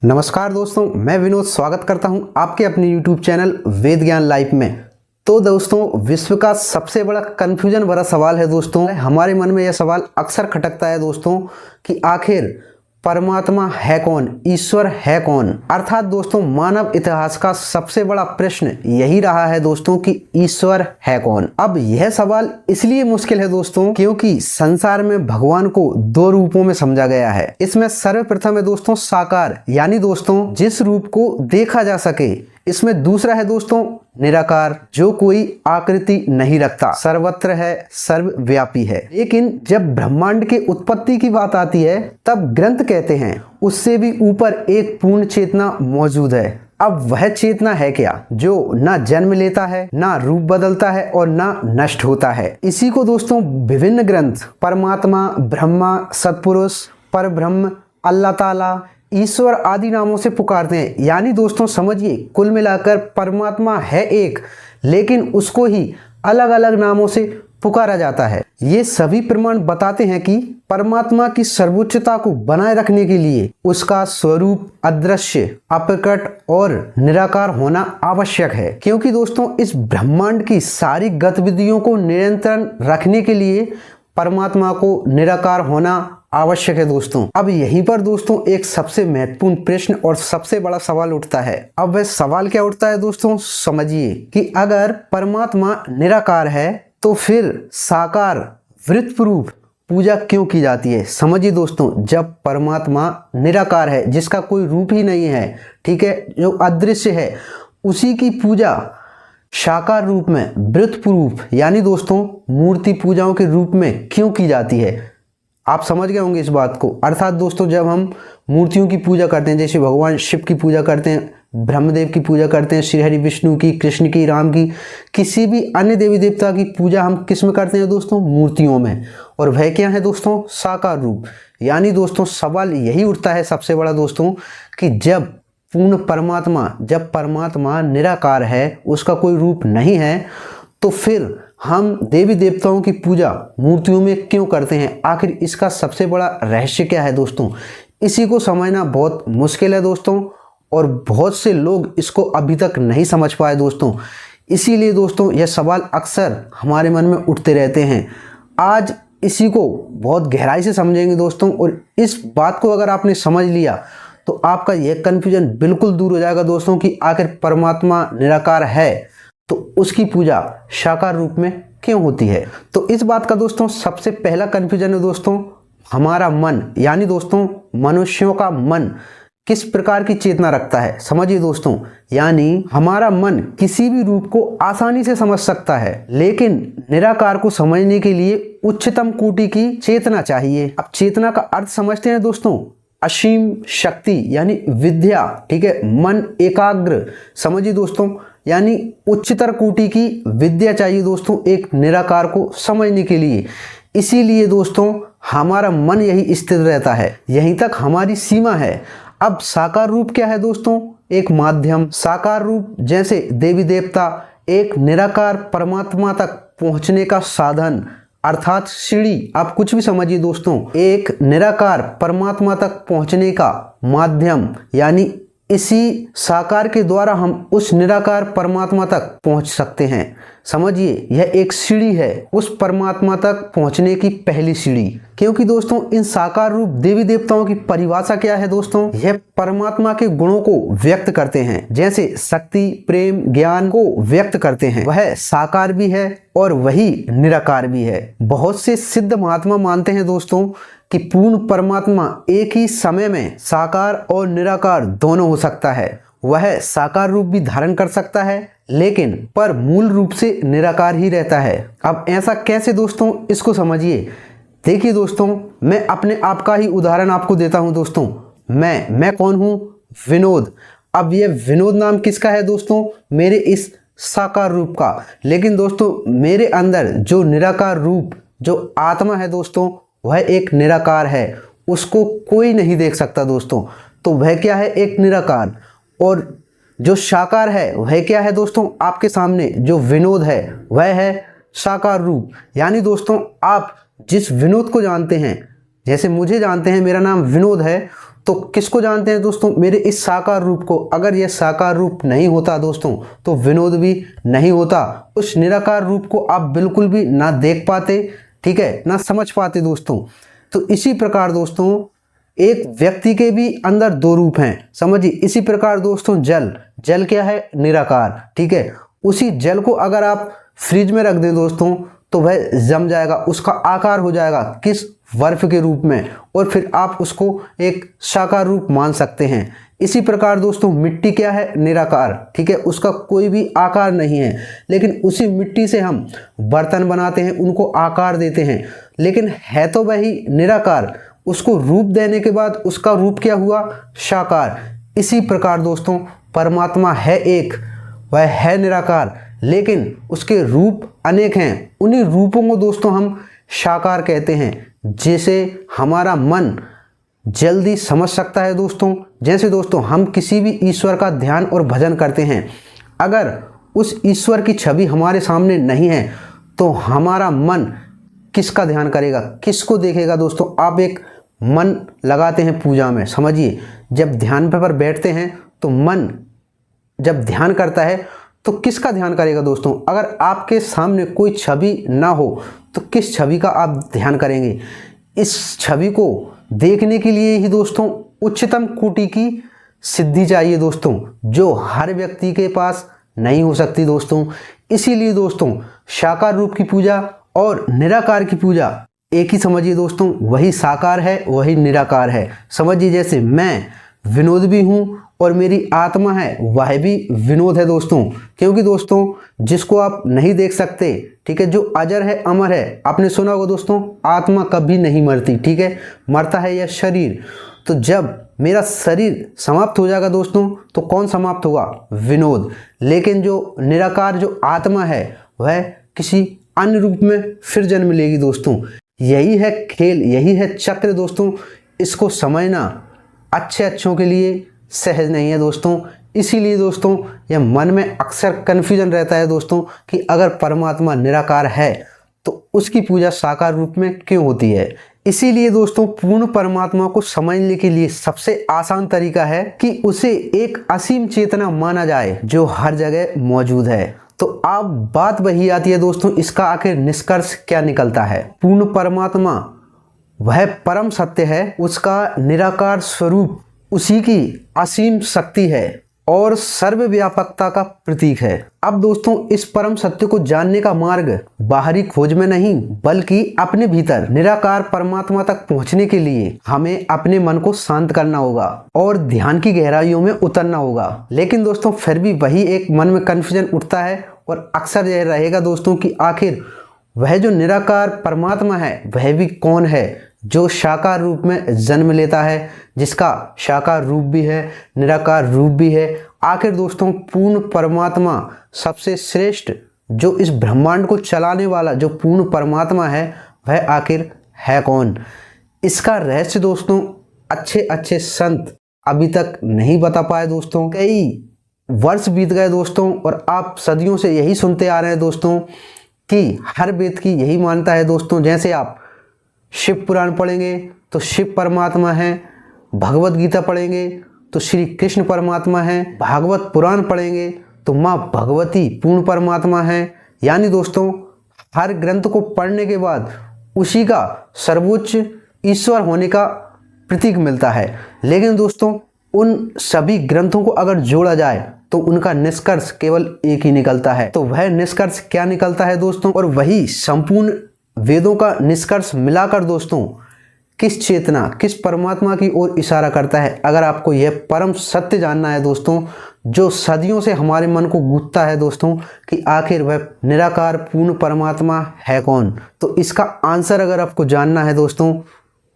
नमस्कार दोस्तों, मैं विनोद स्वागत करता हूं आपके अपने YouTube चैनल वेद ज्ञान लाइफ में। तो दोस्तों, विश्व का सबसे बड़ा कंफ्यूजन भरा सवाल है दोस्तों। हमारे मन में यह सवाल अक्सर खटकता है दोस्तों कि आखिर परमात्मा है कौन, ईश्वर है कौन। अर्थात दोस्तों, मानव इतिहास का सबसे बड़ा प्रश्न यही रहा है दोस्तों कि ईश्वर है कौन। अब यह सवाल इसलिए मुश्किल है दोस्तों क्योंकि संसार में भगवान को दो रूपों में समझा गया है। इसमें सर्वप्रथम है दोस्तों साकार, यानी दोस्तों जिस रूप को देखा जा सके। इसमें दूसरा है दोस्तों निराकार, जो कोई आकृति नहीं रखता, सर्वत्र है, सर्वव्यापी है। लेकिन जब ब्रह्मांड के उत्पत्ति की बात आती है तब ग्रंथ कहते हैं उससे भी ऊपर एक पूर्ण चेतना मौजूद है। अब वह चेतना है क्या, जो ना जन्म लेता है, ना रूप बदलता है और ना नष्ट होता है। इसी को दोस्तों विभिन्न ग्रंथ परमात्मा, ब्रह्मा, सत्पुरुष, परब्रह्म, अल्लाह ताला, ईश्वर आदि नामों से पुकारते हैं। यानी दोस्तों समझिए, कुल मिलाकर परमात्मा है एक, लेकिन उसको ही अलग अलग नामों से पुकारा जाता है। ये सभी प्रमाण बताते हैं कि परमात्मा की सर्वोच्चता को बनाए रखने के लिए उसका स्वरूप अदृश्य, अप्रकट और निराकार होना आवश्यक है। क्योंकि दोस्तों इस ब्रह्मांड की सारी गतिविधियों को नियंत्रण रखने के लिए परमात्मा को निराकार होना आवश्यक है दोस्तों। अब यहीं पर दोस्तों एक सबसे महत्वपूर्ण प्रश्न और सबसे बड़ा सवाल उठता है। अब वह सवाल क्या उठता है दोस्तों, समझिए कि अगर परमात्मा निराकार है तो फिर साकार वृत्त रूप पूजा क्यों की जाती है। समझिए दोस्तों, जब परमात्मा निराकार है, जिसका कोई रूप ही नहीं है, ठीक है, जो अदृश्य है, उसी की पूजा साकार रूप में वृत्त रूप यानी दोस्तों मूर्ति पूजाओं के रूप में क्यों की जाती है। आप समझ गए होंगे इस बात को। अर्थात दोस्तों, जब हम मूर्तियों की पूजा करते हैं, जैसे भगवान शिव की पूजा करते हैं, ब्रह्मदेव की पूजा करते हैं, श्री हरि विष्णु की, कृष्ण की, राम की, किसी भी अन्य देवी देवता की पूजा हम किस में करते हैं दोस्तों, मूर्तियों में। और वह क्या है दोस्तों, साकार रूप। यानी दोस्तों सवाल यही उठता है सबसे बड़ा दोस्तों कि जब पूर्ण परमात्मा, जब परमात्मा निराकार है, उसका कोई रूप नहीं है, तो फिर हम देवी देवताओं की पूजा मूर्तियों में क्यों करते हैं। आखिर इसका सबसे बड़ा रहस्य क्या है दोस्तों, इसी को समझना बहुत मुश्किल है दोस्तों, और बहुत से लोग इसको अभी तक नहीं समझ पाए दोस्तों। इसीलिए दोस्तों यह सवाल अक्सर हमारे मन में उठते रहते हैं। आज इसी को बहुत गहराई से समझेंगे दोस्तों, और इस बात को अगर आपने समझ लिया तो आपका यह कन्फ्यूजन बिल्कुल दूर हो जाएगा दोस्तों कि आखिर परमात्मा निराकार है तो उसकी पूजा साकार रूप में क्यों होती है। तो इस बात का दोस्तों सबसे पहला कन्फ्यूजन है दोस्तों हमारा मन, यानी दोस्तों मनुष्यों का मन किस प्रकार की चेतना रखता है। समझिए दोस्तों, यानी हमारा मन किसी भी रूप को आसानी से समझ सकता है, लेकिन निराकार को समझने के लिए उच्चतम कोटि की चेतना चाहिए। अब चेतना का अर्थ समझते हैं दोस्तों, असीम शक्ति यानी विद्या, ठीक है, मन एकाग्र। समझिए दोस्तों, यानी उच्चतर कोटि की विद्या चाहिए दोस्तों एक निराकार को समझने के लिए। इसीलिए दोस्तों हमारा मन यही स्थित रहता है, यहीं तक हमारी सीमा है। अब साकार रूप क्या है दोस्तों, एक माध्यम। साकार रूप जैसे देवी देवता एक निराकार परमात्मा तक पहुंचने का साधन, अर्थात सीढ़ी। आप कुछ भी समझिए दोस्तों, एक निराकार परमात्मा तक पहुंचने का माध्यम, यानी इसी साकार के द्वारा हम उस निराकार परमात्मा तक पहुंच सकते हैं। समझिए, यह एक सीढ़ी है उस परमात्मा तक पहुंचने की, पहली सीढ़ी। क्योंकि दोस्तों इन साकार रूप देवी देवताओं की परिभाषा क्या है दोस्तों, यह परमात्मा के गुणों को व्यक्त करते हैं, जैसे शक्ति, प्रेम, ज्ञान को व्यक्त करते हैं। वह साकार भी है और वही निराकार भी है। बहुत से सिद्ध महात्मा मानते हैं दोस्तों कि पूर्ण परमात्मा एक ही समय में साकार और निराकार दोनों हो सकता है। वह साकार रूप भी धारण कर सकता है, लेकिन पर मूल रूप से निराकार ही रहता है। अब ऐसा कैसे दोस्तों, इसको समझिए। देखिए दोस्तों, मैं अपने आप का ही उदाहरण आपको देता हूं दोस्तों। मैं कौन हूं, विनोद। अब ये विनोद नाम किसका है दोस्तों, मेरे इस साकार रूप का। लेकिन दोस्तों मेरे अंदर जो निराकार रूप, जो आत्मा है दोस्तों, वह एक निराकार है, उसको कोई नहीं देख सकता दोस्तों। तो वह क्या है, एक निराकार। और जो साकार है वह क्या है दोस्तों, आपके सामने जो विनोद है वह है साकार रूप। यानी दोस्तों आप जिस विनोद को जानते हैं, जैसे मुझे जानते हैं, मेरा नाम विनोद है, तो किसको जानते हैं दोस्तों? मेरे इस साकार रूप को। अगर यह साकार रूप नहीं होता दोस्तों तो विनोद भी नहीं होता। उस निराकार रूप को आप बिल्कुल भी ना देख पाते, ठीक है, ना समझ पाते दोस्तों। तो इसी प्रकार दोस्तों एक व्यक्ति के भी अंदर दो रूप हैं, समझिए। इसी प्रकार दोस्तों जल क्या है? निराकार, ठीक है। उसी जल को अगर आप फ्रिज में रख दें दोस्तों तो वह जम जाएगा, उसका आकार हो जाएगा किस? बर्फ के रूप में, और फिर आप उसको एक साकार रूप मान सकते हैं। इसी प्रकार दोस्तों मिट्टी क्या है? निराकार, ठीक है, उसका कोई भी आकार नहीं है, लेकिन उसी मिट्टी से हम बर्तन बनाते हैं, उनको आकार देते हैं, लेकिन है तो वही निराकार। उसको रूप देने के बाद उसका रूप क्या हुआ? साकार। इसी प्रकार दोस्तों परमात्मा है एक, वह है निराकार, लेकिन उसके रूप अनेक हैं। उन्हीं रूपों को दोस्तों हम साकार कहते हैं। जैसे हमारा मन जल्दी समझ सकता है दोस्तों, जैसे दोस्तों हम किसी भी ईश्वर का ध्यान और भजन करते हैं, अगर उस ईश्वर की छवि हमारे सामने नहीं है तो हमारा मन किसका ध्यान करेगा, किसको देखेगा दोस्तों? आप एक मन लगाते हैं पूजा में, समझिए, जब ध्यान पर बैठते हैं तो मन जब ध्यान करता है तो किसका ध्यान करेगा दोस्तों? अगर आपके सामने कोई छवि ना हो तो किस छवि का आप ध्यान करेंगे? इस छवि को देखने के लिए ही दोस्तों उच्चतम कोटि की सिद्धि चाहिए दोस्तों, जो हर व्यक्ति के पास नहीं हो सकती दोस्तों। इसीलिए दोस्तों साकार रूप की पूजा और निराकार की पूजा एक ही समझिए दोस्तों, वही साकार है वही निराकार है। समझिए जैसे मैं विनोद भी हूँ और मेरी आत्मा है वह भी विनोद है दोस्तों, क्योंकि दोस्तों जिसको आप नहीं देख सकते, ठीक है, जो अजर है अमर है, आपने सुना होगा दोस्तों आत्मा कभी नहीं मरती, ठीक है, मरता है यह शरीर। तो जब मेरा शरीर समाप्त हो जाएगा दोस्तों तो कौन समाप्त होगा? विनोद। लेकिन जो निराकार जो आत्मा है वह किसी अन्य रूप में फिर जन्म लेगी दोस्तों। यही है खेल, यही है चक्र दोस्तों। इसको समझना अच्छों के लिए सहज नहीं है दोस्तों। इसीलिए दोस्तों यह मन में अक्सर कन्फ्यूजन रहता है दोस्तों कि अगर परमात्मा निराकार है तो उसकी पूजा साकार रूप में क्यों होती है। इसीलिए दोस्तों पूर्ण परमात्मा को समझने के लिए सबसे आसान तरीका है कि उसे एक असीम चेतना माना जाए जो हर जगह मौजूद है। तो अब बात वही आती है दोस्तों, इसका आखिर निष्कर्ष क्या निकलता है? पूर्ण परमात्मा वह परम सत्य है, उसका निराकार स्वरूप उसी की असीम शक्ति है और सर्वव्यापकता का प्रतीक है। अब दोस्तों इस परम सत्य को जानने का मार्ग बाहरी खोज में नहीं बल्कि अपने भीतर निराकार परमात्मा तक पहुंचने के लिए हमें अपने मन को शांत करना होगा और ध्यान की गहराइयों में उतरना होगा। लेकिन दोस्तों फिर भी वही एक मन में कन्फ्यूजन उठता है और अक्सर यह रहेगा दोस्तों कि आखिर वह जो निराकार परमात्मा है वह भी कौन है, जो साकार रूप में जन्म लेता है, जिसका साकार रूप भी है निराकार रूप भी है। आखिर दोस्तों पूर्ण परमात्मा सबसे श्रेष्ठ जो इस ब्रह्मांड को चलाने वाला जो पूर्ण परमात्मा है वह आखिर है कौन? इसका रहस्य दोस्तों अच्छे संत अभी तक नहीं बता पाए दोस्तों। कई वर्ष बीत गए दोस्तों और आप सदियों से यही सुनते आ रहे हैं दोस्तों कि हर वेद की यही मानता है दोस्तों। जैसे आप शिव पुराण पढ़ेंगे तो शिव परमात्मा है, भगवत गीता पढ़ेंगे तो श्री कृष्ण परमात्मा है, भागवत पुराण पढ़ेंगे तो माँ भगवती पूर्ण परमात्मा है। यानी दोस्तों हर ग्रंथ को पढ़ने के बाद उसी का सर्वोच्च ईश्वर होने का प्रतीक मिलता है। लेकिन दोस्तों उन सभी ग्रंथों को अगर जोड़ा जाए तो उनका निष्कर्ष केवल एक ही निकलता है। तो वह निष्कर्ष क्या निकलता है दोस्तों? और वही संपूर्ण वेदों का निष्कर्ष मिलाकर दोस्तों किस चेतना किस परमात्मा की ओर इशारा करता है। अगर आपको यह परम सत्य जानना है दोस्तों जो सदियों से हमारे मन को गूंथता है दोस्तों कि आखिर वह निराकार पूर्ण परमात्मा है कौन, तो इसका आंसर अगर आपको जानना है दोस्तों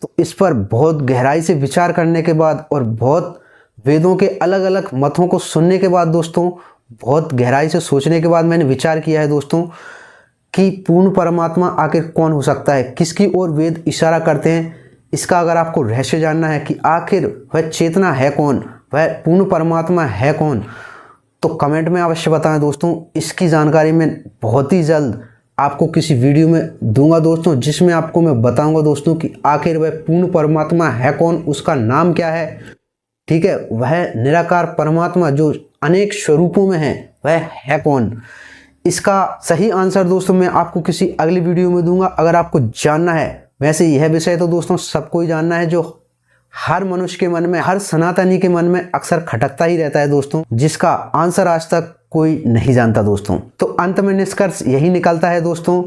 तो इस पर बहुत गहराई से विचार करने के बाद और बहुत वेदों के अलग अलग मतों को सुनने के बाद दोस्तों, बहुत गहराई से सोचने के बाद मैंने विचार किया है दोस्तों कि पूर्ण परमात्मा आखिर कौन हो सकता है, किसकी ओर वेद इशारा करते हैं। इसका अगर आपको रहस्य जानना है कि आखिर वह चेतना है कौन, वह पूर्ण परमात्मा है कौन, तो कमेंट में अवश्य बताएं दोस्तों। इसकी जानकारी मैं बहुत ही जल्द आपको किसी वीडियो में दूंगा दोस्तों, जिसमें आपको मैं बताऊंगा दोस्तों कि आखिर वह पूर्ण परमात्मा है कौन, उसका नाम क्या है। ठीक है, वह निराकार परमात्मा जो अनेक स्वरूपों में है वह है कौन। इसका सही आंसर दोस्तों मैं आपको किसी अगली वीडियो में दूंगा। अगर आपको जानना है, वैसे यह विषय तो दोस्तों सबको ही जानना है, जो हर मनुष्य के मन में, हर सनातनी के मन में अक्सर खटकता ही रहता है दोस्तों, जिसका आंसर आज तक कोई नहीं जानता दोस्तों। तो अंत में निष्कर्ष यही निकलता है दोस्तों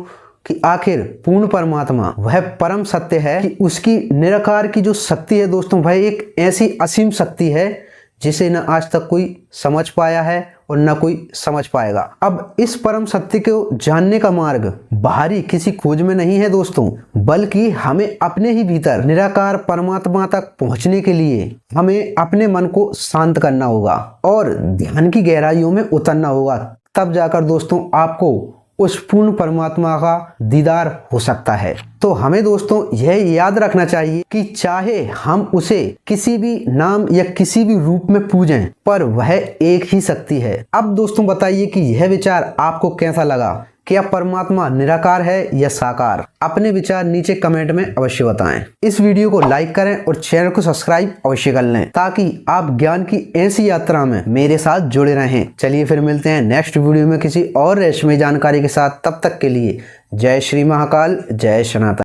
कि आखिर पूर्ण परमात्मा वह परम सत्य है कि उसकी निराकार की जो शक्ति है दोस्तों, वह एक ऐसी असीम शक्ति है जिसे न आज तक कोई समझ पाया है और न कोई समझ पाएगा। अब इस परम सत्य को जानने का मार्ग बाहरी किसी खोज में नहीं है दोस्तों, बल्कि हमें अपने ही भीतर निराकार परमात्मा तक पहुंचने के लिए हमें अपने मन को शांत करना होगा और ध्यान की गहराइयों में उतरना होगा। तब जाकर दोस्तों आपको उस पूर्ण परमात्मा का दीदार हो सकता है। तो हमें दोस्तों यह याद रखना चाहिए कि चाहे हम उसे किसी भी नाम या किसी भी रूप में पूजें, पर वह एक ही शक्ति है। अब दोस्तों बताइए कि यह विचार आपको कैसा लगा। क्या परमात्मा निराकार है या साकार? अपने विचार नीचे कमेंट में अवश्य बताएं। इस वीडियो को लाइक करें और चैनल को सब्सक्राइब अवश्य कर लें, ताकि आप ज्ञान की ऐसी यात्रा में मेरे साथ जुड़े रहें। चलिए फिर मिलते हैं नेक्स्ट वीडियो में किसी और रहस्यमय जानकारी के साथ। तब तक के लिए जय श्री महाकाल, जय सनातन।